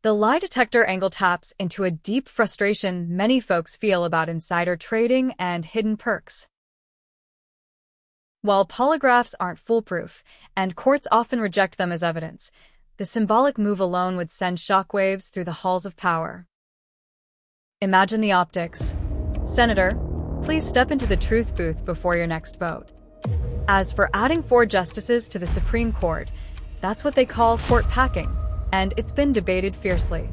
The lie detector angle taps into a deep frustration many folks feel about insider trading and hidden perks. While polygraphs aren't foolproof, and courts often reject them as evidence, the symbolic move alone would send shockwaves through the halls of power. Imagine the optics. Senator, please step into the truth booth before your next vote. As for adding 4 justices to the Supreme Court, that's what they call court packing, and it's been debated fiercely.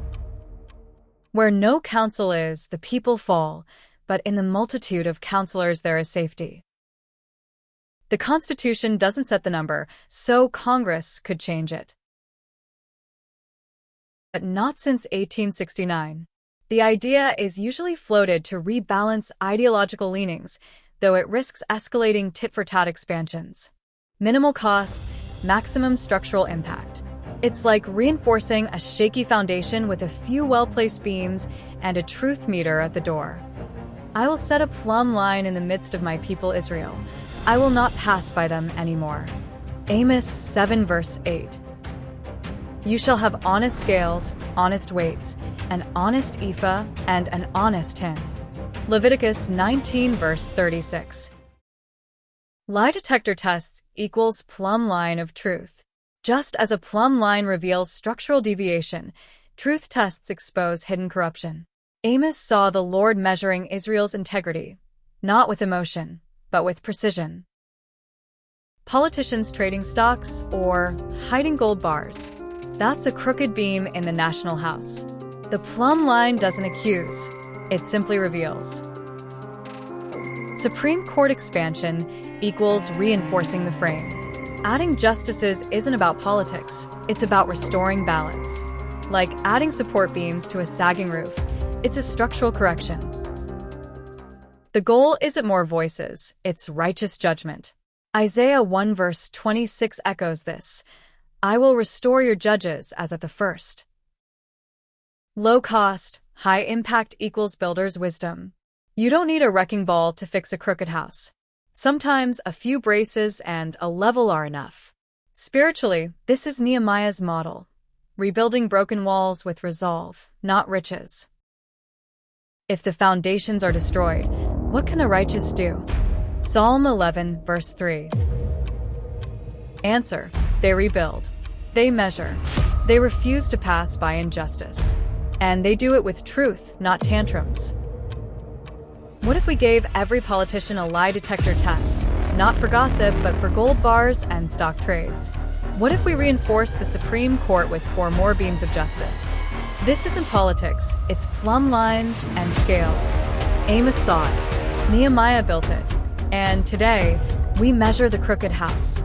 Where no counsel is, the people fall, but in the multitude of counselors there is safety. The Constitution doesn't set the number, so Congress could change it. But not since 1869. The idea is usually floated to rebalance ideological leanings, though it risks escalating tit-for-tat expansions. Minimal cost, maximum structural impact. It's like reinforcing a shaky foundation with a few well-placed beams and a truth meter at the door. I will set a plumb line in the midst of my people Israel. I will not pass by them anymore. Amos 7 verse 8. You shall have honest scales, honest weights, an honest ephah, and an honest hin. Leviticus 19 verse 36. Lie detector tests equals plumb line of truth. Just as a plumb line reveals structural deviation, truth tests expose hidden corruption. Amos saw the Lord measuring Israel's integrity, not with emotion, but with precision. Politicians trading stocks or hiding gold bars. That's a crooked beam in the National House. The plumb line doesn't accuse, it simply reveals. Supreme Court expansion equals reinforcing the frame. Adding justices isn't about politics, it's about restoring balance. Like adding support beams to a sagging roof, it's a structural correction. The goal isn't more voices, it's righteous judgment. Isaiah 1 verse 26 echoes this. I will restore your judges as at the first. Low cost, high impact equals builder's wisdom. You don't need a wrecking ball to fix a crooked house. Sometimes a few braces and a level are enough. Spiritually, this is Nehemiah's model. Rebuilding broken walls with resolve, not riches. If the foundations are destroyed, what can the righteous do? Psalm 11, verse 3. Answer: they rebuild. They measure. They refuse to pass by injustice. And they do it with truth, not tantrums. What if we gave every politician a lie detector test, not for gossip, but for gold bars and stock trades? What if we reinforce the Supreme Court with 4 more beams of justice? This isn't politics, it's plumb lines and scales. Amos saw it. Nehemiah built it. And today, we measure the crooked house.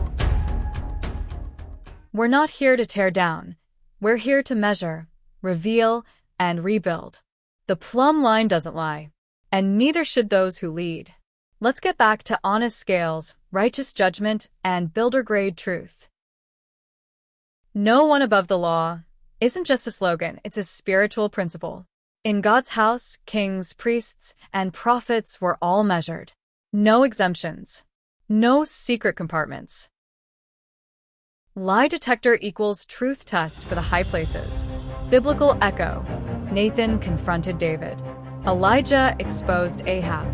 We're not here to tear down. We're here to measure, reveal, and rebuild. The plumb line doesn't lie. And neither should those who lead. Let's get back to honest scales, righteous judgment, and builder-grade truth. No one above the law isn't just a slogan, it's a spiritual principle. In God's house, kings, priests, and prophets were all measured. No exemptions. No secret compartments. Lie detector equals truth test for the high places. Biblical echo. Nathan confronted David. Elijah exposed Ahab.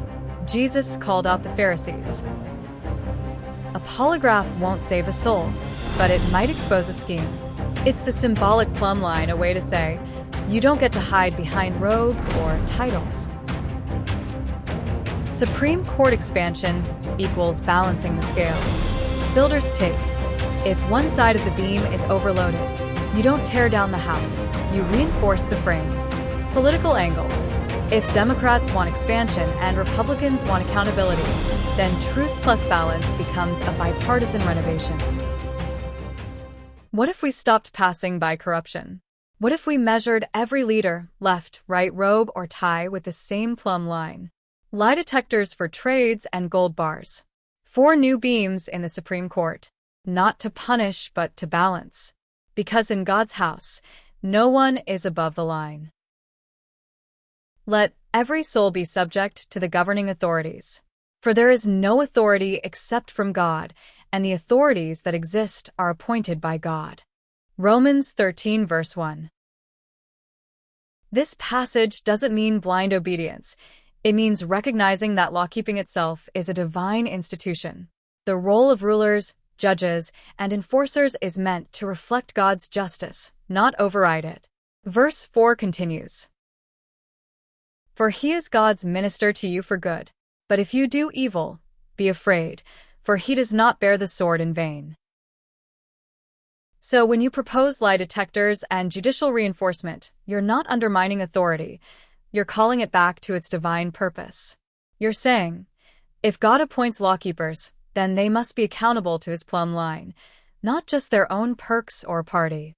Jesus called out the Pharisees. A polygraph won't save a soul, but it might expose a scheme. It's the symbolic plumb line, a way to say, you don't get to hide behind robes or titles. Supreme Court expansion equals balancing the scales. Builder's take. If one side of the beam is overloaded, you don't tear down the house, you reinforce the frame. Political angle. If Democrats want expansion and Republicans want accountability, then truth plus balance becomes a bipartisan renovation. What if we stopped passing by corruption? What if we measured every leader, left, right, robe, or tie with the same plumb line? Lie detectors for trades and gold bars. 4 new beams in the Supreme Court. Not to punish, but to balance. Because in God's house, no one is above the line. Let every soul be subject to the governing authorities. For there is no authority except from God, and the authorities that exist are appointed by God. Romans 13 verse 1. This passage doesn't mean blind obedience. It means recognizing that lawkeeping itself is a divine institution. The role of rulers, judges, and enforcers is meant to reflect God's justice, not override it. Verse 4 continues. For he is God's minister to you for good. But if you do evil, be afraid, for he does not bear the sword in vain. So when you propose lie detectors and judicial reinforcement, you're not undermining authority. You're calling it back to its divine purpose. You're saying, if God appoints lawkeepers, then they must be accountable to his plumb line, not just their own perks or party.